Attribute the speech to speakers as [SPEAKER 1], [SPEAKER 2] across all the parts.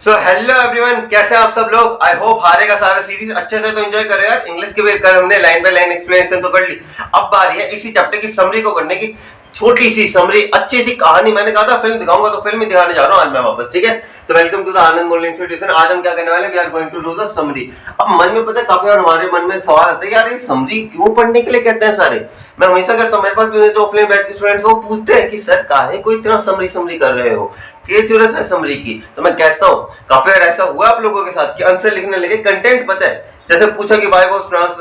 [SPEAKER 1] So hello everyone, कैसे हैं आप सब लोग। आई होप हारे का सारा सीरीज अच्छे से तो एंजॉय कर रहे हो यार। इंग्लिश के भी कल हमने लाइन बाय लाइन एक्सप्लेनेशन तो कर ली। अब बारी है इसी चैप्टर की समरी को करने की। छोटी सी समरी, अच्छी सी कहानी। मैंने कहा था फिल्म दिखाऊंगा तो फिल्म ही दिखाने जा रहा हूं आज मैं वापस, ठीक है। तो वेलकम टू द आनंद मोल इंस्टीट्यूशन। आज हम क्या करने वाले हैं, we are going to do the summary. अब मन में पता है काफी बार हमारे मन में सवाल आता है यार, ये समरी क्यों पढ़ने के लिए कहते हैं सारे। मैं हमेशा कहता हूँ, मेरे पास भी जो ऑफलाइन बैच के स्टूडेंट्स वो पूछते हैं कि सर काहे को इतना समरी समरी कर रहे हो, क्या जरूरत है समरी की। तो मैं कहता हूँ काफी बार ऐसा हुआ आप लोगों के साथ कि आंसर लिखने लगे, कंटेंट पता है। जैसे पूछा कि व्हाई वाज फ्रांस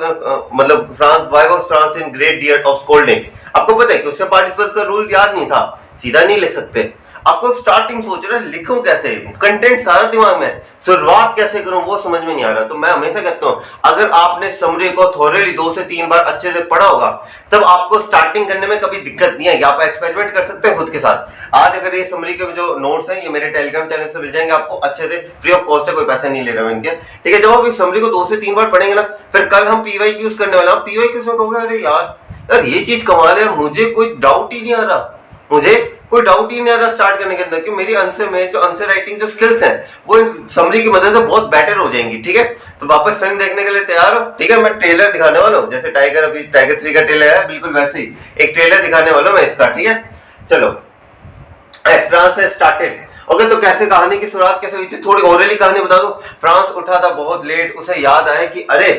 [SPEAKER 1] मतलब France why was France in great dear of scolding. आपको पता है कि उससे पार्टिसिपल्स का रूल याद नहीं था, सीधा नहीं लिख सकते। आपको स्टार्टिंग सोच रहे लिखूं कैसे, कंटेंट सारा दिमाग में, शुरुआत कैसे करूं वो समझ में नहीं आ रहा। तो मैं हमेशा कहता हूं अगर आपने समरी को थोरेली 2 से 3 बार अच्छे से पढ़ा होगा तब आपको स्टार्टिंग करने में कभी दिक्कत नहीं आएगी। आप एक्सपेरिमेंट कर सकते हैं खुद के साथ। आज अगर ये समरी के जो नोट्स हैं ये मेरे टेलीग्राम चैनल से मिल जाएंगे आपको अच्छे से, फ्री ऑफ कॉस्ट है, कोई पैसा नहीं ले रहा मैं इनके, ठीक है। जब आप इस समरी को 2 से 3 बार पढ़ेंगे ना, फिर कल हम पीवाईक्यूज करने वाले हैं। पीवाईक्यूज में कहोगे अरे यार ये चीज कमाल है, मुझे कोई डाउट ही नहीं आ रहा, मुझे कोई डाउट ही नहीं आ रहा स्टार्ट करने के अंदर कि मेरी आंसर में जो आंसर राइटिंग जो स्किल्स हैं वो समरी की मदद से बहुत बेटर हो जाएंगी, ठीक है। तो वापस फिल्म देखने के लिए तैयार हो, ठीक है। मैं ट्रेलर दिखाने वाला हूँ, जैसे टाइगर अभी टाइगर 3 का ट्रेलर है बिल्कुल वैसे ही एक ट्रेलर दिखाने वाला हूँ मैं इसका, ठीक है। चलो, फ्रांस से स्टार्टेड। ओके, तो कैसे कहानी की शुरुआत कैसे हुई थी, थोड़ी ओरली कहानी बता दो। फ्रांस उठा था बहुत लेट, उसे याद आया कि अरे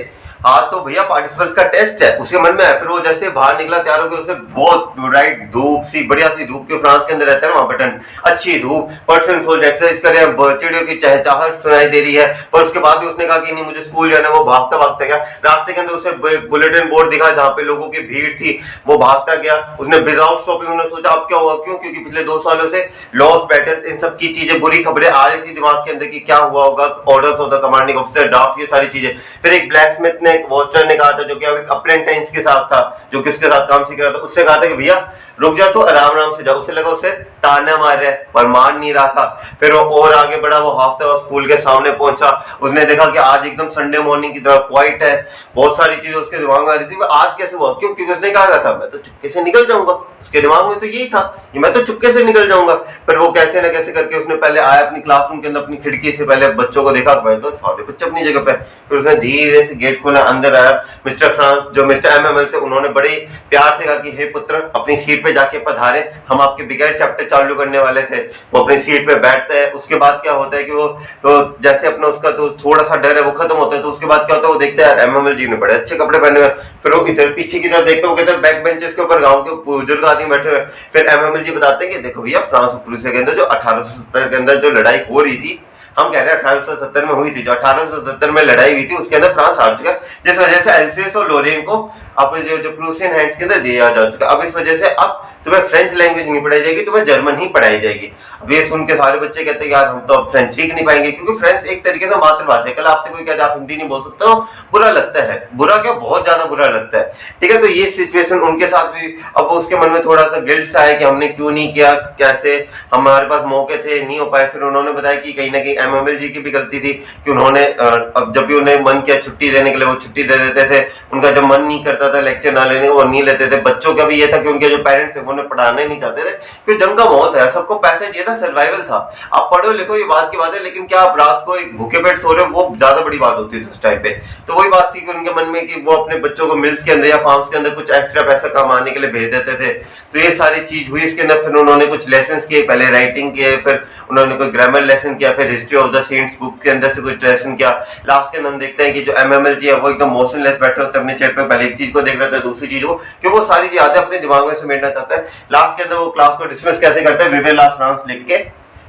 [SPEAKER 1] आज तो भैया पार्टिसिपल्स का टेस्ट है, उसके मन में है। फिर वो जैसे बाहर निकला तैयार हो गया, उसे बहुत ब्राइट धूप सी, बढ़िया सी धूप, के फ्रांस के अंदर रहता है ना वहां पर ठंड, अच्छी धूप, पर्सन सोल्जर एक्सरसाइज कर रहे हैं, चिड़ियों की चहचहाहट सुनाई दे रही है। पर उसके बाद भी उसने कहा कि नहीं मुझे स्कूल जाना है। वो भागता भागता गया, रास्ते के अंदर उसे बुलेटिन बोर्ड दिखा जहाँ पे लोगों की भीड़ थी, वो भागता गया। उसने विदाउट स्टॉपिंग उन्होंने सोचा अब क्या हुआ, क्यों, क्योंकि पिछले 2 सालों से लॉस बैटल इन सब की चीजें, बुरी खबरें आ रही थी दिमाग के अंदर कि क्या हुआ होगा, orders of the commanding officer, draft, ये सारी चीजें। फिर एक ब्लैक स्मिथ ने, एक वॉचर ने कहा था जो कि अप्रेंटिस के साथ था, जो कि उसके साथ काम सीख रहा था, उससे कहा था कि भैया रुक जा तो आराम आराम से जा। उसे लगा उसे ताना मार रहा है पर मान नहीं रहा था। फिर वो और आगे बढ़ा, वो हाफ स्कूल के सामने पहुंचा। उसने देखा कि आज एकदम संडे मॉर्निंग की तरह क्वाइट है, बहुत सारी चीजें उसके दिमाग में आ रही थी। आज कैसे हुआ, क्यों, क्योंकि उसने कहा था मैं तो चुपके से निकल जाऊंगा। उसके दिमाग में तो यही था कि मैं तो चुपके से निकल जाऊंगा। फिर वो कैसे ना कैसे करके उसने पहले आया अपनी क्लासरूम के अंदर, अपनी खिड़की से पहले बच्चों को देखा, तो सारे बच्चे अपनी जगह पे। फिर उसने धीरे से गेट खोला, अंदर आया। मिस्टर फ्रांस जो मिस्टर एमएमएल थे उन्होंने बड़े प्यार से कहा कि हे पुत्र अपनी सीट पे जाके पधारे, हम आपके बिगैर चैप्टर चालू करने वाले थे। वो अपनी सीट पे बैठता है। उसके बाद क्या होता है कि वो तो जैसे अपना उसका तो थोड़ा सा डर है वो खत्म होता है। तो उसके बाद क्या होता है, वो देखता है यार एमएमएल जी ने बड़े अच्छे कपड़े पहने हुए। फिर वो इधर पीछे की तरफ देखते हैं, वो कहते हैं बैक बेंचेस के ऊपर गांव के बुजुर्ग आदमी बैठे हुए। फिर एमएमएल जी बताते हैं कि देखो भैया फ्रांस और प्रूसिया के अंदर जो 1870 के अंदर जो लड़ाई हो रही थी, हम कह रहे हैं 1870 में हुई थी, जो 1870 में लड़ाई हुई थी उसके अंदर फ्रांस हार चुका है, जिस वजह से एल्सियस और लोरेन को अपने जो प्रूसियन हैंड्स के अंदर दिया जा चुका है। अब इस वजह से अब तुम्हें फ्रेंच लैंग्वेज नहीं पढ़ाई जाएगी, तुम्हें जर्मन ही पढ़ाई जाएगी। अब ये सुन के सारे बच्चे कहते हैं यार हम तो अब फ्रेंच सीख नहीं पाएंगे, क्योंकि फ्रेंच एक तरीके से मातृभाषा है। कल आपसे कोई कहते आप हिंदी नहीं बोल सकते हो, बुरा लगता है, बुरा क्या बहुत ज्यादा बुरा लगता है, ठीक है। तो ये सिचुएशन उनके साथ भी, अब उसके मन में थोड़ा सा गिल्ट सा है कि हमने क्यों नहीं किया, कैसे हमारे पास मौके थे नहीं हो पाए। फिर उन्होंने बताया कि कहीं ना कहीं एमएमएल जी की भी गलती थी कि उन्होंने अब जब भी उन्हें मन किया छुट्टी देने के लिए वो छुट्टी दे देते थे। उनका जब मन नहीं करता था लेक्चर ना लेने वो नहीं लेते थे। बच्चों का भी ये था कि उनके जो पेरेंट्स थे वो उन्हें पढ़ाना ही नहीं चाहते थे, क्योंकि जंग का माहौल था, सबको पैसे चाहिए था, सर्वाइवल था। आप पढ़ो लिखो ये बात की बात है, लेकिन क्या आप रात को एक भूखे पेट सो रहे हो वो ज्यादा बड़ी बात होती थी उस टाइम पे। तो वही बात थी कि उनके मन में कि वो अपने बच्चों को मिल्स के अंदर या फार्म्स के अंदर कुछ एक्स्ट्रा पैसा कमाने के लिए भेज देते थे। तो ये सारी चीज हुई इसके अंदर। फिर उन्होंने कुछ लेसन किए, पहले राइटिंग किए, फिर उन्होंने कोई ग्रामर लेसन किया, फिर history of the saints book के अंदर से कुछ लेसन किया। लास्ट के अंदर हम देखते हैं कि जो एमएमएल जी है वो एकदम मोशनलेस बैठे होते अपने चेयर पे, पहले एक चीज को देख रहे थे दूसरी चीज को, कि वो सारी यादें अपने दिमाग में समेटना चाहता है। लास्ट के अंदर वो क्लास को डिसमिस कैसे करते हैं, विवे ला फ्रांस लिख के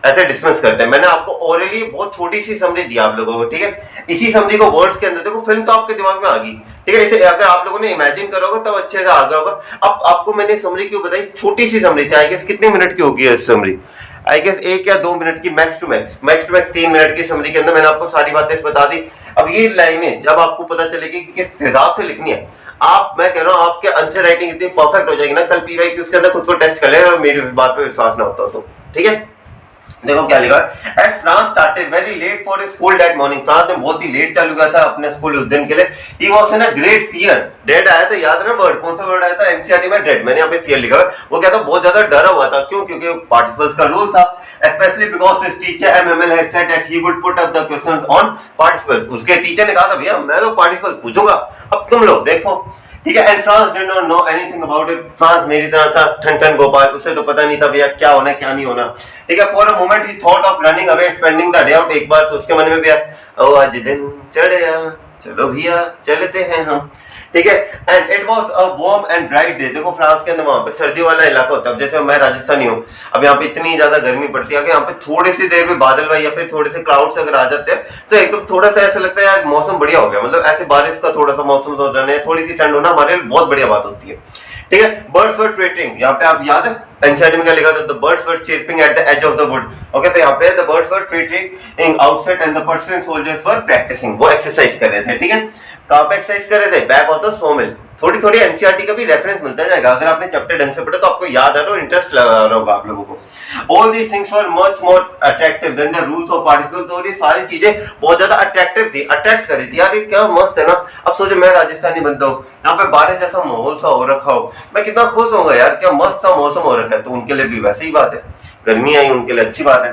[SPEAKER 1] ऐसे डिसमिस करते हैं। मैंने आपको ओरली बहुत छोटी सी समरी दी आप लोगों को, ठीक है। इसी समरी को वर्ड्स के अंदर देखो, फिल्म तो आपके दिमाग में आ गई, ठीक है। इसे अगर आप लोगों ने इमेजिन करोगे तब अच्छे से आ गया होगा। अब आपको मैंने समरी क्यों बताई, छोटी सी समरी थी, आई गेस कितने मिनट की होगी समरी, आई गेस 1 या 2 मिनट की, मैक्स टू मैक्स 3 मिनट की समरी के अंदर मैंने आपको सारी बातें बता दी। अब ये लाइनें जब आपको पता चलेगी कि किस हिसाब से लिखनी है, आप, मैं कह रहा हूं आपके आंसर राइटिंग इतनी परफेक्ट हो जाएगी ना, कल पीवाईक्यू के अंदर खुद को टेस्ट कर लेना, मेरी बात पे विश्वास ना होता तो, ठीक है। देखो क्या लिखा है, as France started very late for school that morning, France ने बहुत ही लेट चालू किया था अपने स्कूल उस दिन के लिए। He was in a great fear, dead आया था, याद है ना वर्ड, कौन सा वर्ड आया था एनसीईआरटी में, डेड, मैंने यहाँ पे फियर लिखा है। वो क्या था, बहुत ज्यादा डरा हुआ था, क्यों, क्योंकि पार्टिसिपल्स का रूल था, specially because his teacher MML had said that he would put up the questions on participles. उसके टीचर ने कहा था भैया मैं तो पार्टिसिपल्स पूछूंगा, अब तुम लोग देखो, ठीक है। And France did not know anything about it, France मेरी तरह था ठन ठन गोपाल, उसे तो पता नहीं था भैया क्या होना है क्या नहीं होना, ठीक है। For a moment he thought of running away and spending the day out, एक बार तो उसके मन में भी आया ओ आज दिन चढ़या, चलो भैया चलते हैं हम, ठीक है। And it was a warm and bright day, देखो फ्रांस के अंदर वहां पे सर्दी वाला इलाका होता है, जैसे मैं राजस्थानी हूँ, अब यहाँ पे इतनी ज्यादा गर्मी पड़ती है कि यहाँ पे थोड़ी सी देर में बादल भाई या फिर थोड़े से क्लाउड्स अगर आ जाते हैं तो एकदम थोड़ा सा ऐसा लगता है यार मौसम बढ़िया हो गया, मतलब ऐसे बारिश का थोड़ा सा मौसम हो जाने, थोड़ी सी ठंड होना हमारे लिए बहुत बढ़िया बात होती है, ठीक है। बर्ड्स वर ट्विटरिंग, यहाँ पे आप याद है एनसीईआरटी में क्या लिखा था, the birds were chirping at the edge of the wood, okay. तो यहाँ पे the birds were twittering outside and the person soldiers were practising, वो एक्सरसाइज कर रहे थे, ठीक है। कहाँ पे एक्सरसाइज कर रहे थे, बैक ऑफ द सोमिल। थोड़ी थोड़ी एनसीईआरटी का भी रेफरेंस मिलता जाएगा, अगर आपने चैप्टर ढंग से पढ़ा तो आपको याद आ रहा हो, इंटरेस्ट लगा रहा होगा आप लोगों को। All these things were much more attractive than the rules of participle, तो ये सारी चीजें बहुत ज्यादा अट्रैक्टिव थी, अट्रैक्ट कर रही थी, यार ये क्या मस्त है ना। अब सोचो मैं राजस्थानी बनता हूँ, यहाँ पे बारिश जैसा माहौल सा हो रखा हो, मैं कितना खुश होऊंगा यार, क्या मस्त सा मौसम हो रखा है, तो उनके लिए भी वैसे ही बात है, गर्मी आई उनके लिए अच्छी बात है।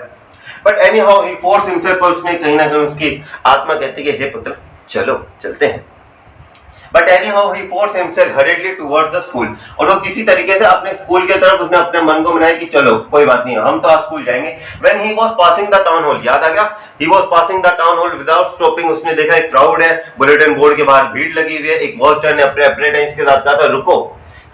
[SPEAKER 1] But any how he force himself, उसने कहीं ना कहीं उसकी आत्मा कहती है हे पुत्र चलो चलते हैं, but any how he force himself हरिडली towards the school, और वो किसी तरीके से अपने स्कूल की तरफ उसने अपने मन को बनाया कि चलो कोई बात नहीं हम तो आज स्कूल जाएंगे। When he was passing the town hall, याद आ गया, he was passing the town hall without stopping, उसने देखा एक क्राउड है, बुलेटिन बोर्ड के बाहर भीड़ लगी हुई है, एक वॉचर ने अपने अप्रेंटिस के साथ कहा था रुको,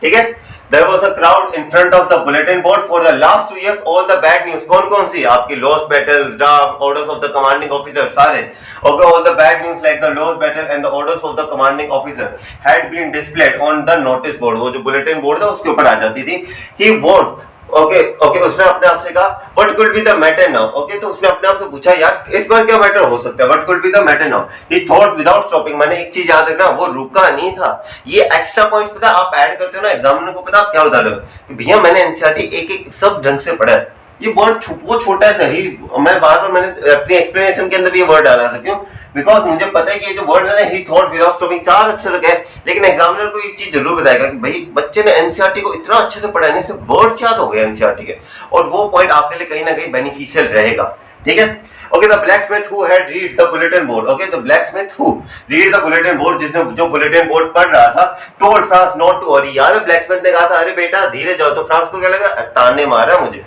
[SPEAKER 1] ठीक है। There was a crowd in front of the bulletin board for the last 2 years. All the bad news, कौन सी आपकी lost battles, draft, orders of the commanding officer, सारे, okay, all the bad news like the lost battle and the orders of the commanding officer had been displayed on the notice board, वो जो bulletin board था उसके ऊपर आ जाती थी। He warned, okay okay, उसने अपने आप से कहा what could be the matter now, okay, तो उसने अपने आप से पूछा यार इस बार क्या मैटर हो सकता है, what could be the matter now, he thought without stopping, मैंने एक चीज याद रखना, वो रुका नहीं था। ये एक्स्ट्रा पॉइंट्स पता आप ऐड करते हो ना एग्जामिनर को, पता आप क्या बता रहे हो कि भैया मैंने एनसीईआरटी एक एक सब ढंग से पढ़ा है, ये वर्ड वो छोटा सा ही, मैं बार बार मैंने अपनी एक्सप्लेनेशन के अंदर भी ये वर्ड डाला था, क्यों, बिकॉज मुझे पता है कि ये जो वर्ड है ना ही थॉट विदाउट स्टॉपिंग, 4 अक्षर का है, लेकिन एग्जामिनर को ये चीज जरूर बताएगा कि भाई बच्चे ने एनसीईआरटी को इतना अच्छे से पढ़ाने से वर्ड याद हो गए एनसीईआरटी के, और वो पॉइंट आपके लिए कहीं ना कहीं बेनिफिशियल रहेगा, ठीक है। Okay, the blacksmith who had read the bulletin board, okay, the blacksmith who read the bulletin board, जिसने जो बुलेटिन बोर्ड पढ़ रहा था, told France not to worry, याद है ब्लैकस्मिथ ने कहा था अरे बेटा धीरे जाओ, तो फ्रांस को क्या लगा ताने मारा मुझे,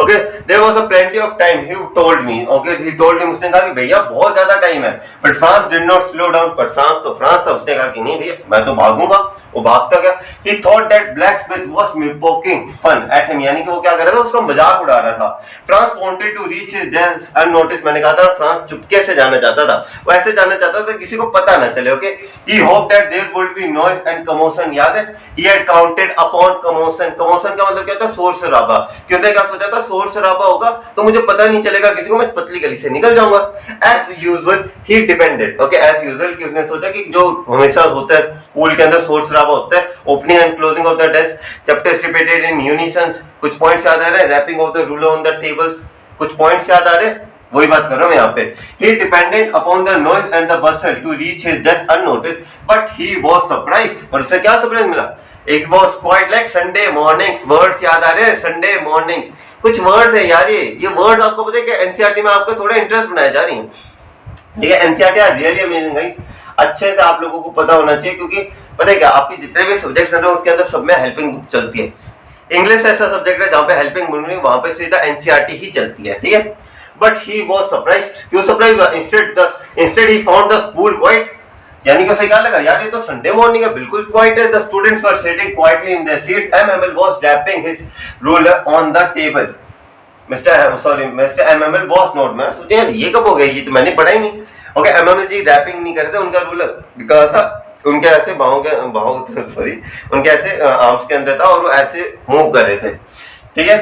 [SPEAKER 1] okay, there was a plenty of time, he told me, okay, he told him, उसने कहा कि भैया बहुत ज्यादा टाइम है, but France did not slow down, पर फ्रांस था, उसने कहा कि नहीं भैया मैं तो भागूंगा, वो भागता गया। He thought that blacksmith was poking fun at him, यानी कि वो क्या कर रहा था, उसका मजाक उड़ा रहा था। France wanted to reach his desk unnoticed, मैंने कहा था फ्रांस चुपके से जाना चाहता था, वो ऐसे जाना चाहता था किसी को पता ना चले, okay. He hoped that there would be noise and commotion, याद है, he had counted upon commotion, commotion का मतलब क्या होता है, शोर शराबा, क्यों क्या सोचा था शोर शराबा होगा तो मुझे पता नहीं चलेगा किसी को, मैं पतली गली से निकल जाऊंगा। एज यूजुअल ही डिपेंडेड, ओके, एज यूजुअल कि उसने सोचा कि जो हमेशा होता है स्कूल के अंदर शोर शराबा होता है, opening and closing of the desk, chapters repeated in unison, कुछ पॉइंट्स याद आ रहे हैं, rapping of the ruler on the tables, कुछ पॉइंट्स याद आ रहे हैं, वही बात कर रहा हूं यहाँ पे। He depended upon the noise and the bustle to reach his desk unnoticed, but he was surprised, और उसे क्या सरप्राइज मिला, it was quite like Sunday mornings, words याद आ रहे हैं, Sunday mornings, कुछ वर्ड्स है यार, ये वर्ड्स आपको पता है कि एनसीईआरटी में आपको थोड़ा इंटरेस्ट बनाया जा रही है, ठीक है। NCERT are really amazing guys, अच्छे से आप लोगों को पता होना चाहिए, क्योंकि पता है क्या आपके जितने भी सब्जेक्ट्स हैं उसके अंदर सब में हेल्पिंग बुक चलती है। इंग्लिश ऐसा सब्जेक्ट है जहाँ पे हेल्पिंग बुक नहीं, वहां पे सीधा एनसीईआरटी ही चलती है, ठीक है। बट ही वाज सरप्राइज्ड, क्यों सरप्राइज हुआ, instead he found the school quite, यानी कि उसे क्या लगा यार ये तो संडे मॉर्निंग है, बिल्कुल क्वाइट है, the students were sitting quietly in their seats, MML was tapping his ruler on the table, mister MML was not, मैं सोचा यार ये कब हो गया, ये तो मैंने पढ़ा ही नहीं, ओके। एमएमएल जी रैपिंग नहीं कर रहे थे, उनका रूलर कहा था उनके ऐसे सॉरी उनके ऐसे आर्म्स के अंदर था और वो ऐसे मूव कर रहे थे, ठीक है।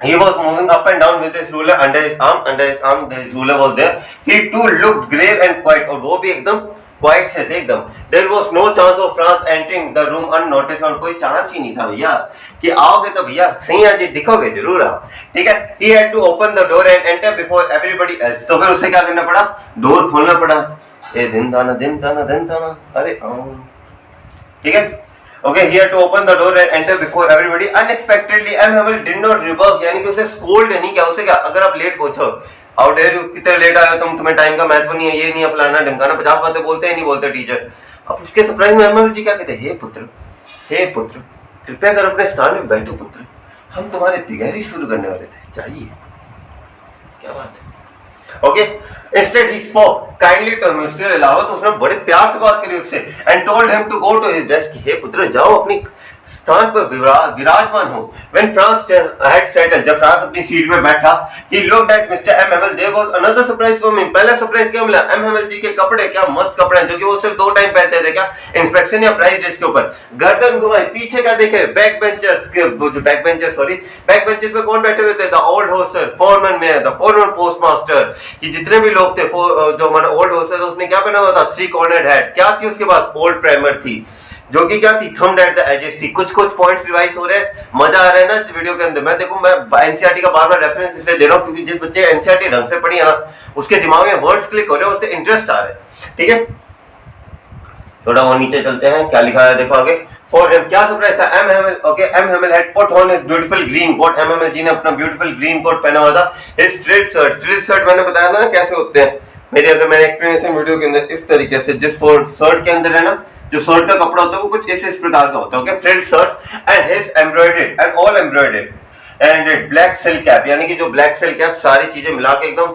[SPEAKER 1] He was moving up and down with his ruler under his arm. His ruler was there. He too looked grave and quiet, और वो भी एकदम क्वाइट से थे एकदम। There was no chance of France entering the room unnoticed, और कोई chance ही नहीं था भैया कि आओगे तो भैया सही आज दिखोगे जरूर आप, ठीक है। He had to open the door and enter before everybody else, तो फिर उसे क्या करना पड़ा, डोर खोलना पड़ा। ए दिन ताना दिन ताना दिन ताना, अरे ठीक है। Okay, he had to open the door and enter before everybody. Unexpectedly, M. Hamel did not rebuke, यानी कि उसे scold नहीं किया, उसे क्या, अगर आप लेट पहुंचो, how dare you, कितने लेट आए हो तुम्हें टाइम का महत्व नहीं है, ये नहीं है, फलाना ढमकाना, 50 बातें बोलते हैं नहीं बोलते टीचर। अब उसके सरप्राइज में M. जी क्या कहते हैं, हे पुत्र, कृपया कर अपने स्थान में बैठो पुत्र, हम तुम्हारे पिघारी शुरू करने वाले थे, चाहिए, क्या बात है। Okay, instead he spoke kindly to him, उसके अलावा तो उसने बड़े प्यार से बात करी उससे, and told him to go to his desk, हे पुत्र जाओ अपनी स्थान पर विराजमान हो। When France had settled, जब फ्रांस अपनी सीट पे बैठा, he looked at Mr. M. Hamel, there was another surprise for him, पहला सरप्राइज क्या मिला, M. Hamel जी के कपड़े क्या मस्त कपड़े हैं, जो कि वो सिर्फ 2 टाइम पहनते थे, क्या इंस्पेक्शन या प्राइस डेस्क के ऊपर, गर्दन घुमाई, पीछे क्या देखे, बैक बेंचर्स पे कौन बैठे हुए थे, द ओल्ड होस्टर, फोरमैन में द फोरमैन पोस्टमास्टर, ये जितने भी लोग थे, जो हमारा ओल्ड होस्टर था उसने क्या पहना हुआ था, 3 कॉर्नर्ड हैट, क्या थी उसके पास, ओल्ड प्राइमर थी, जो कि क्या थी, थंब्ड एट द एजेस थी। कुछ पॉइंट्स रिवाइज हो रहे हैं, मजा आ रहा है ना इस वीडियो के अंदर। मैं एनसीईआरटी का बार-बार रेफरेंस इसलिए दे रहा हूं क्योंकि जिस बच्चे एनसीईआरटी ढंग से पढ़ी है ना, उसके दिमाग में वर्ड्स क्लिक हो रहे हैं, उससे इंटरेस्ट आ रहा है, ठीक है। थोड़ा और नीचे चलते हैं, क्या लिखा है देखो आगे। फॉर हिम, क्या सरप्राइज था, M Hamel had put on his beautiful green coat, M Hamel ji ने अपना ब्यूटीफुल ग्रीन कोट पहना हुआ था। हिज फ्रिल्ड शर्ट मैंने बताया था ना कैसे होते हैं, मैंने एक्सप्लेनेशन वीडियो के अंदर इस तरीके से, जिस शर्ट के अंदर है ना, जो शर्ट का कपड़ा होता है वो कुछ इस प्रकार का होता है, okay, frilled shirt and his embroidered and all embroidered and black silk cap, यानी कि जो ब्लैक सिल्क कैप, सारी चीजें मिला के एकदम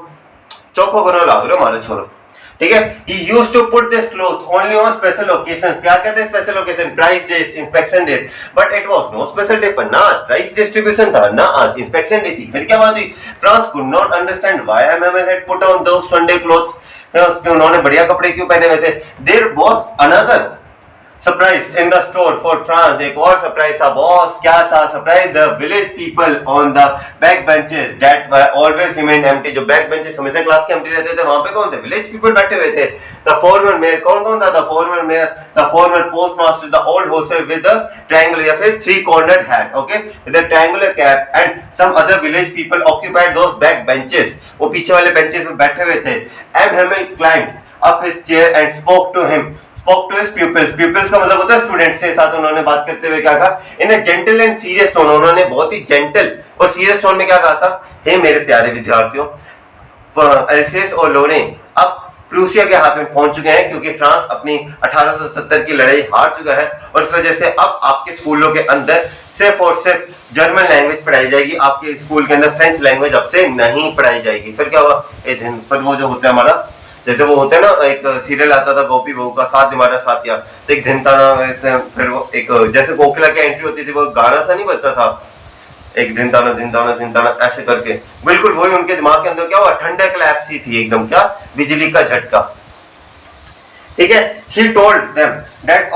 [SPEAKER 1] चौको करो लाग रहे हो हमारे छोरो, ठीक है। He used to put this cloth only on special occasions, क्या कहते हैं special occasion, prize days, inspection days, but it was no special day, पर ना आज प्राइस डिस्ट्रीब्यूशन था, ना आज इंस्पेक्शन डे थी। फिर क्या बात हुई, France could not understand why Emmanuel had put on those Sunday clothes, उन्होंने बढ़िया कपड़े क्यों पहने हुए थे। There was another surprise in the store for France, एक और सरप्राइज था बॉस, क्या था surprise, the village people on the back benches that always remain empty, जो बैक बेंचेस हमेशा क्लास के एम्प्टी रहते थे, वहां पे कौन थे, विलेज पीपल बैठे हुए थे। द फॉर्मर मेयर, कौन था, the former mayor, the former postmaster, the old Hauser with the triangle या फिर 3 cornered hat, okay, with the triangular cap, and some other village people occupied those back benches, वो पीछे वाले benches में बैठे हुए थे। M Hamel climb up his chair and spoke to his pupils का मतलब होता है स्टूडेंट्स के साथ उन्होंने बात करते हुए क्या कहा, in a gentle and serious tone, उन्होंने बहुत ही जेंटल और सीरियस टोन में क्या कहा था, हे मेरे प्यारे विद्यार्थियों, एल्सेस और लोरेन अब प्रूसिया के हाथ में पहुंच चुके हैं, क्योंकि फ्रांस अपनी 1870 की लड़ाई हार चुका है, और इस वजह से अब आपके स्कूलों के अंदर सिर्फ और सिर्फ जर्मन लैंग्वेज पढ़ाई जाएगी, आपके स्कूल के अंदर फ्रेंच लैंग्वेज अब से नहीं पढ़ाई जाएगी। फिर क्या हुआ, फिर वो जो होता है हमारा, जैसे वो होते हैं ना, एक सीरियल आता था गोपी बहू का, साथ निभाना साथिया, तो एक धिनताना, फिर वो एक जैसे कोकिला की एंट्री होती थी, वो गाना सा नहीं बजता था, एक धिनताना धिनताना धिनताना ऐसे करके, बिल्कुल वही उनके दिमाग के अंदर क्या हुआ, ठंडक लैप सी थी एकदम, क्या बिजली का झटका, ठीक है। He told them that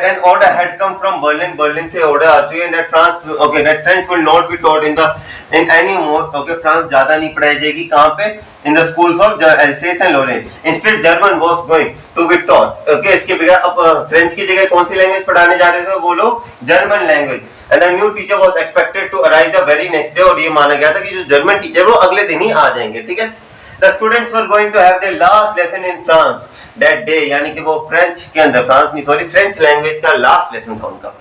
[SPEAKER 1] an order had come from Berlin, berlin से order आ चुकी है, that French will not be taught in any more, France ज्यादा नहीं पढ़ाई जाएगी, कहाँ पे, in the schools of Alsace and Lorraine, instead German was going to be taught, इसके बगैर अब फ्रेंच की जगह कौन सी लैंग्वेज पढ़ाने जा रहे थे वो लोग, German language, and a new teacher was expected to arrive the very next day, और ये माना गया था कि जो जर्मन टीचर वो अगले दिन ही आ जाएंगे, ठीक है। The students were going to have their last lesson in France that day, यानी कि वो फ्रेंच के अंदर, फ्रेंच लैंग्वेज का लास्ट लेसन था उनका।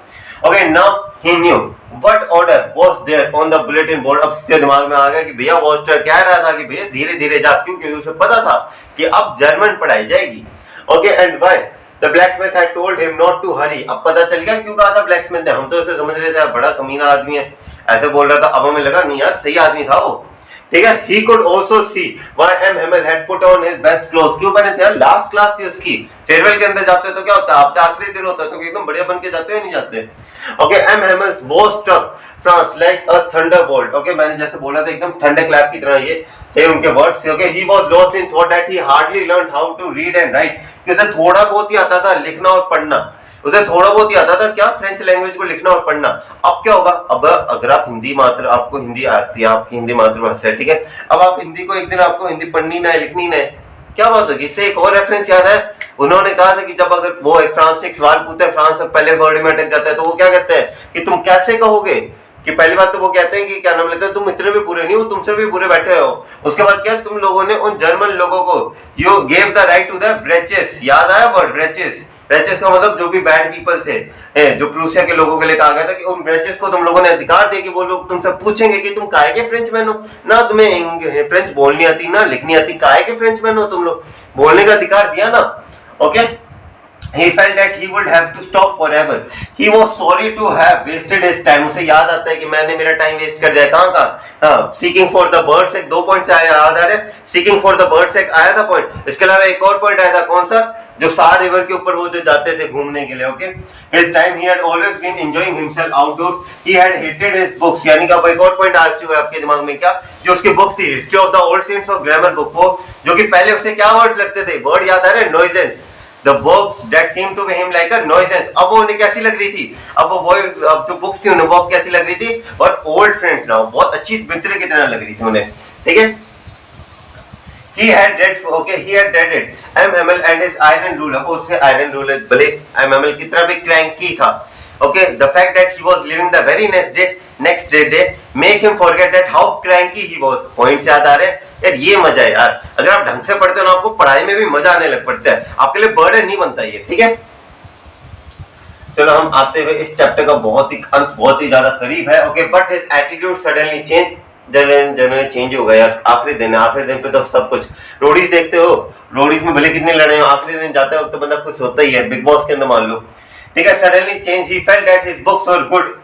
[SPEAKER 1] Okay, now he knew what order was there on the bulletin board, अब उसके दिमाग में आ गया कि भैया वॉस्टर कह रहा था कि भैया धीरे धीरे जा, क्योंकि उसे पता था कि अब जर्मन पढ़ाई जाएगी। Okay, and why the blacksmith had told him not to hurry, अब पता चल गया क्यों कहा था blacksmith ने, हम तो इसे समझ रहे थे बड़ा कमीना आदमी है, ऐसे बोल रहा था, अब हमें लगा नहीं यार सही आदमी था वो, ठीक है। He could also see why M. Hamel had put on his best clothes, क्यों पहने थे यार, लास्ट क्लास थी उसकी, फेयरवेल के अंदर जाते तो क्या होता है, आपका आखिरी दिन होता है तो एकदम बढ़िया बन के जाते हैं नहीं जाते। Okay, M. Hamel was struck France like a thunderbolt, okay, मैंने जैसे बोला था एकदम ठंडे क्लैप की तरह ये उनके वर्ड्स थे। Okay, he was lost in thought that he hardly learned how to read and write, कि उसे थोड़ा बहुत ही आता था लिखना और पढ़ना, उसे थोड़ा बहुत ही आता था क्या, फ्रेंच लैंग्वेज को लिखना और पढ़ना। अब क्या होगा, अब अगर आप आपको हिंदी आती है, आपकी हिंदी मातृभाषा है, ठीक है, अब आप हिंदी को एक दिन आपको हिंदी पढ़नी ना है लिखनी ना है, क्या बात होगी। इससे एक और रेफरेंस याद है, उन्होंने कहा था कि जब अगर वो फ्रांस से एक सवाल पूछते हैं, फ्रांस पहले वर्ड में अटक जाता है, तो वो क्या कहते हैं कि तुम कैसे कहोगे, कि पहली बात तो वो कहते हैं कि क्या नाम लेते हैं, तुम इतने भी बुरे नहीं हो, तुमसे भी बुरे बैठे हो। उसके बाद क्या, तुम लोगों ने उन जर्मन लोगों को you gave the right to the breeches, याद आया वर्ड ब्रेचेस। ब्रेचेस का मतलब जो भी बैड पीपल थे, जो प्रूसिया के लोगों के लिए कहा गया था कि उन ब्रेचेस को तुम लोगों ने अधिकार दिया कि वो लोग तुमसे पूछेंगे कि तुम काहे के फ्रेंचमैन हो, ना तुम्हें फ्रेंच बोलनी आती ना लिखनी आती, काहे के फ्रेंचमैन हो तुम लोग, बोलने का अधिकार दिया ना। Okay, He felt that he would have to stop forever. He was sorry to have wasted his time. उसे याद आता है कि मैंने मेरा टाइम वेस्ट कर दिया। कहाँ का? हाँ, seeking for the birds एक 2 पॉइंट से आया, याद आ रहा है? Seeking for the birds एक आया था पॉइंट। इसके अलावा एक और पॉइंट आया था, कौन सा? जो सार रिवर के ऊपर वो जो जाते थे घूमने के लिए। Okay, his time he had always been enjoying himself outdoors. He had hated his books. यानी कि अब एक और पॉइंट आ चुका है आपके दिमाग में, क्या? जो उसकी बुक थी history of the old saints of grammar book, वो जो कि पहले उसे क्या वर्ड लगते थे, वर्ड याद आ रहे हैं, नॉइजेंस, The verbs that seemed to him like a nuisance. अब वो उन्हें कैसी लग रही थी, अब जो बुक्स थी उन्हें वो कैसी लग रही थी, और ओल्ड फ्रेंड्स ना बहुत अच्छी मित्र की तरह लग रही थी उन्हें। ठीक है, he had read it. M. Hamel and his iron ruler. उसके iron ruler भले M. Hamel की तरह भी cranky था। Okay, the fact that he was living the very next day make him forget that how cranky he was. Points याद आ रहे हैं यार, ये मजा है यार, अगर आप ढंग से पढ़ते हो ना आपको पढ़ाई में भी मजा आने लग पड़ता है, आपके लिए बर्डन नहीं बनता ये। ठीक है, चलो हम आते हुए इस चैप्टर का बहुत ही अंत बहुत ही ज्यादा करीब है। Okay, but his attitude suddenly change, generally change हो गया यार। आखिरी दिन पे तो सब कुछ, रोडीज देखते हो, रोडीज में भले कितने लड़े हो, आखिरी दिन जाते वक्त तो बंदा खुश होता ही है, बिग बॉस के अंदर मान लो। ठीक है, suddenly change, he felt that his books were good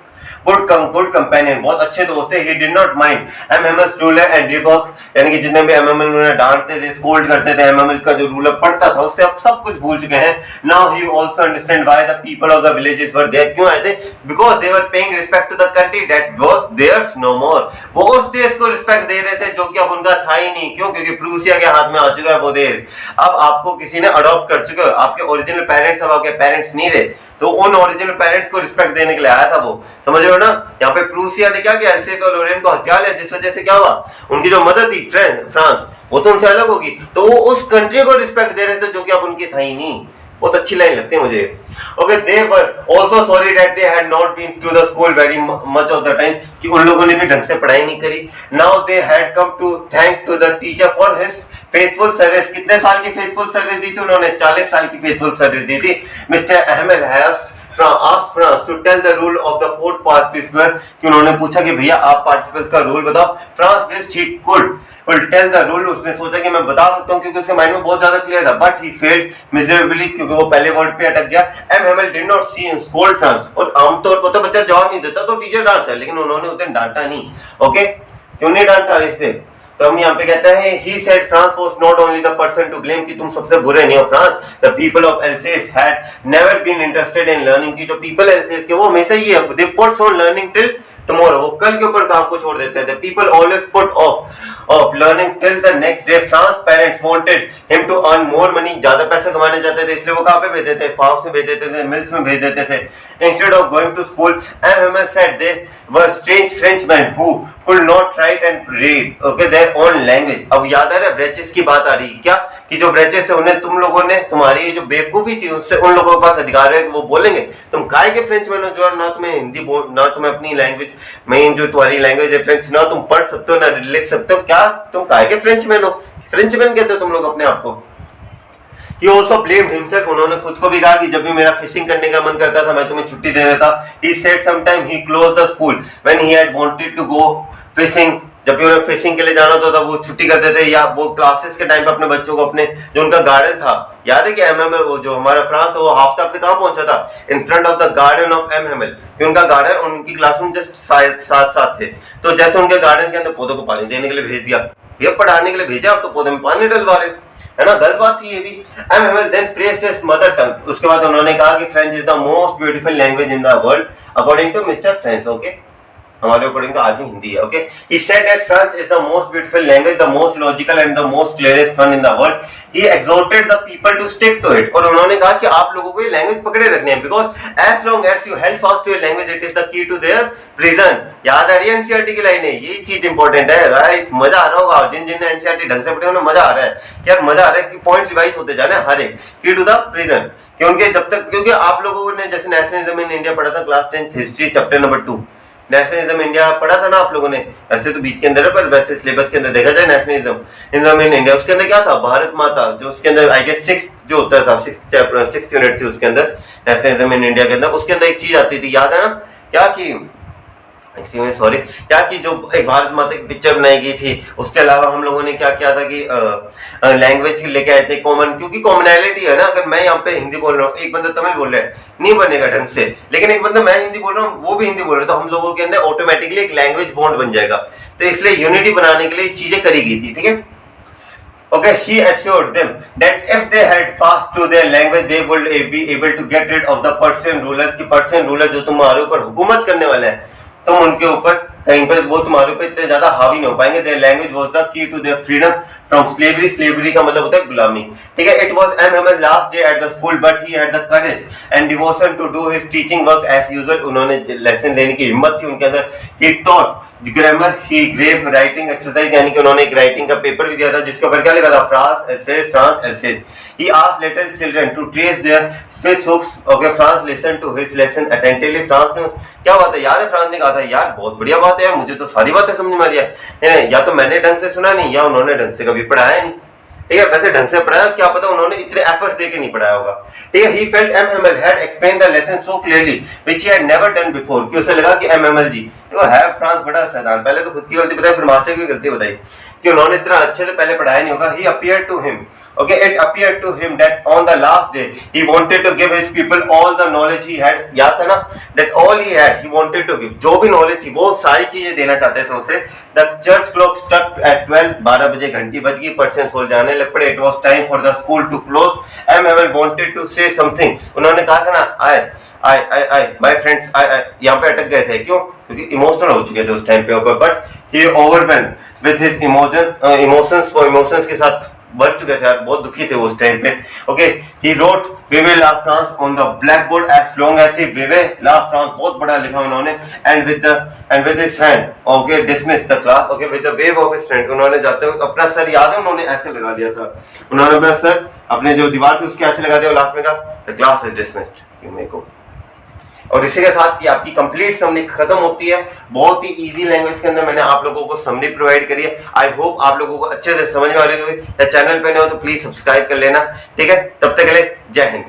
[SPEAKER 1] companion, बहुत अच्छे दोस्त थे। He did not mind MMS ruler and Reebok, यानी कि जितने भी एमएमएल उन्हें डांटते थे, स्कोल्ड करते थे, एमएमएल का जो रूलर पढ़ता था उससे अब सब कुछ भूल चुके हैं। Now he also understand why the people of the villages were there, क्यों आए थे, because they were paying respect to the country that was theirs no more, वो उस देश को रिस्पेक्ट दे रहे थे जो कि अब उनका था ही नहीं। क्यों? क्योंकि प्रूसिया के हाथ में आ चुका है वो देश, अब आपको किसी ने अडॉप्ट कर चुके हो, आपके ओरिजिनल पेरेंट्स अब आपके पेरेंट्स नहीं रहे, तो उन ओरिजिनल पेरेंट्स को रिस्पेक्ट देने के लिए आया था वो, समझ रहे हो ना। यहाँ पे प्रूसिया ने क्या किया, एल्सेस और लोरेन को हत्या लिया, जिस वजह से क्या हुआ, उनकी जो मदर थी फ्रांस वो तो उनसे अलग होगी, तो वो उस कंट्री को रिस्पेक्ट दे रहे थे जो कि अब उनकी था ही नहीं। बहुत अच्छी लाइन लगती है मुझे। Okay, they were also sorry that they had not been to the school very much of the time, कि उन लोगों ने भी ढंग से पढ़ाई नहीं करी। Now they had come to thank to the teacher for his faithful service, कितने साल की फेथफुल सर्विस दी थी उन्होंने, 40 साल की फेथफुल सर्विस दी थी। Mister Ahmed has asked France to tell the rule of the fourth participant, कि उन्होंने पूछा कि भैया आप पार्टिसिपेंट्स का रूल बताओ। France wished he could tell the rule, उसने सोचा कि मैं बता सकता हूँ क्योंकि उसके माइंड में बहुत ज्यादा क्लियर था, बट he failed miserably, क्योंकि वो पहले वर्ड पे अटक गया। M. Hamel did not see and scold France, और आमतौर पर तो बच्चा जवाब नहीं देता तो टीचर डांटता है, लेकिन उन्होंने उस दिन डांटा नहीं। ओके, क्यों नहीं डांटा इससे, तो हम यहाँ पे कहते हैं he said France was not only the person to blame, कि तुम सबसे बुरे नहीं हो France, the people of Alsace had never been interested in learning, की जो people Alsace के वो हमेशा ही है, they put on learning till tomorrow, वो कल के ऊपर काम को छोड़ देते हैं। people always put off learning till the next day। France parents wanted him to earn more money, ज्यादा पैसे कमाने जाते थे, इसलिए वो कहाँ पे भेज देते थे, फार्म्स में भेज देते थे, मिल्स में भेज देते थे, instead of going to school। M. Hamel said they were strange Frenchmen who could not write and read, okay, their own language। अब याद आ रहा है ब्रेचेस की बात आ रही है क्या, कि जो ब्रेचेस थे उन्हें तुम लोगों ने, तुम्हारी जो बेवकूफी थी उससे उन लोगों के पास अधिकार है कि वो बोलेंगे, तुम काहे के फ्रेंचमैन हो जो ना तुम्हें हिंदी बोल, ना तुम्हें अपनी लैंग्वेज मेन जो तुम्हारी लैंग्वेज है फ्रेंच, ना तुम पढ़ सकते हो ना लिख सकते हो, क्या तुम काहे के फ्रेंचमैन हो, फ्रेंचमैन कहते हो तुम लोग अपने आप को। He also blamed himself, उन्होंने खुद को भी कहा कि जब भी मेरा फिशिंग करने का मन करता था मैं तुम्हें छुट्टी दे देता। He said sometime he closed the school when he had wanted to go fishing, जब भी उन्हें फिशिंग के लिए जाना होता था वो छुट्टी करते थे, या वो क्लासेस के टाइम पे अपने बच्चों को, अपने जो उनका गार्डन था, याद है कि एमएमएल वो जो हमारा फ्रांस था वो हाफ टाइम से कहाँ पहुंचा था, in front of the garden of MML, कि उनका गार्डन उनकी क्लासरूम जस्ट साथ साथ थे, तो जैसे उनके गार्डन के अंदर पौधों को पानी देने के लिए भेज दिया, ये पढ़ाने के लिए भेजा, अब तो पौधे में पानी डलवा रहे, है ना, गलत बात थी ये भी। M. Hamel then praised his mother tongue, उसके बाद उन्होंने कहा कि French is the most beautiful language in the world according to mister French. Okay, हमारे अकॉर्डिंग तो आज भी हिंदी है। Okay, he said that French is the most beautiful language, the most logical and the most clearest one in the world. He exhorted the people to stick to it. और उन्होंने कहा कि आप लोगों को ये लैंग्वेज पकड़े रखनी है, because as long as you held fast to a language, it is the key to their prison. याद आ रही है एनसीईआरटी की लाइन है, ये चीज इंपॉर्टेंट है गाइस, मजा आ रहा होगा जिन जिन ने एनसीईआरटी ढंग से पढ़े उन्हें मजा आ रहा है यार, मजा आ रहा है कि पॉइंट रिवाइज होते जाने हर एक, की टू द प्रिजन, क्योंकि जब तक, क्योंकि आप लोगों ने जैसे नेशनलिज्म इन इंडिया पढ़ा था class 10 history chapter number 2, nationalism India पढ़ा था ना आप लोगों ने, ऐसे तो बीच के अंदर है पर वैसे सिलेबस के अंदर देखा जाए नेशनलिज्म इन इंडिया, उसके अंदर क्या था, भारत माता, जो उसके अंदर आई गेस 6 जो होता था, 6 यूनिट थी उसके अंदर नेशनलिज्म इन इंडिया के अंदर, उसके अंदर एक चीज आती थी, याद है ना, क्या कि सॉरी क्या कि जो एक भारत माता की पिक्चर बनाई गई थी, उसके अलावा हम लोगों ने क्या किया था कि लैंग्वेज लेके आए थे कॉमन, क्योंकि कॉमनैलिटी है ना, अगर मैं यहाँ पे हिंदी बोल रहा हूँ, एक बंदा तमिल बोल रहा है, नहीं बनेगा ढंग से, लेकिन एक बंदा मैं हिंदी बोल रहा हूँ वो भी हिंदी बोल रहा है, तो हम लोगों के अंदर ऑटोमेटिकली एक लैंग्वेज बॉन्ड बन जाएगा, तो इसलिए यूनिटी बनाने के लिए चीजें करी गई थी, ठीक है। Okay, he assured them that if they had passed to their language, they would be able to get rid of the Persian rulers. कि Persian rulers जो तुम्हारे ऊपर हुकूमत करने वाले हैं, तुम उनके ऊपर कहीं पर वो तुम्हारे ऊपर इतने ज्यादा हावी नहीं हो पाएंगे। Their language was the key to their freedom from slavery. Slavery का मतलब होता है गुलामी, ठीक है। It was MM's last day at the school, but he had the courage and devotion to do his teaching work as usual. उन्होंने lesson लेने की हिम्मत थी उनके अंदर। He taught grammar, he gave writing exercise, यानी कि उन्होंने एक राइटिंग का पेपर भी दिया था जिसके ऊपर क्या लिखा था, France essays. He asked little children to trace their fish hooks. Okay, France listen to his lesson attentively. France ने क्या बात है, याद है फ्रांस ने कहा था यार बहुत बढ़िया बात है यार, मुझे तो सारी बातें समझ में आ रही है, या तो मैंने ढंग से सुना नहीं या उन्होंने ढंग से कभी पढ़ाया नहीं, ठीक है। वैसे ढंग से पढ़ाया, क्या पता उन्होंने इतने एफर्ट्स देके नहीं पढ़ाया होगा, ठीक है। He felt MML had explained the lesson so clearly which he had never done before, कि उसे लगा कि MML जी देखो है फ्रांस बड़ा शैतान, पहले तो खुद की गलती बताई फिर मास्टर की गलती बताई कि उन्होंने इतना अच्छे से पहले पढ़ाया नहीं होगा। He appeared to him, okay, it appeared to him that on the last day he wanted to give his people all the knowledge he had, याद था ना, that all he had he wanted to give, जो भी knowledge थी वो सारी चीजें देना चाहते थे उसे। The church clock struck at 12, 12 बजे घंटी बज गई, पर्सन सो जाने लग पड़े। It was time for the school to close. MML wanted to say something, उन्होंने कहा था ना I my friends I यहाँ पे अटक गए थे, क्यों, क्योंकि इमोशनल हो चुके थे उस टाइम पे ऊपर, but he overwhelmed with his emotions, वो इमोशंस के साथ बढ़ चुके थे यार, बहुत दुखी थे उस टाइम पे। Okay, he wrote Vive la France on the blackboard as long as he Vive la France बहुत बड़ा लिखा उन्होंने, and with his hand, okay, dismiss the class, okay, with the wave of his hand, उन्होंने जाते हुए अपना sir, याद है उन्होंने ऐसे लगा लिया था, उन्होंने अपना सर अपने जो दीवार थी उसके ऐसे लगा दिया और लास्ट में कहा the class is dismissed, कि मेरे को। और इसी के साथ ये आपकी कंप्लीट समरी खत्म होती है। बहुत ही इजी लैंग्वेज के अंदर मैंने आप लोगों को समरी प्रोवाइड करी है। आई होप आप लोगों को अच्छे से समझ में आ रही होगी। या चैनल पे नहीं हो तो प्लीज सब्सक्राइब कर लेना, ठीक है। तब तक के लिए जय हिंद।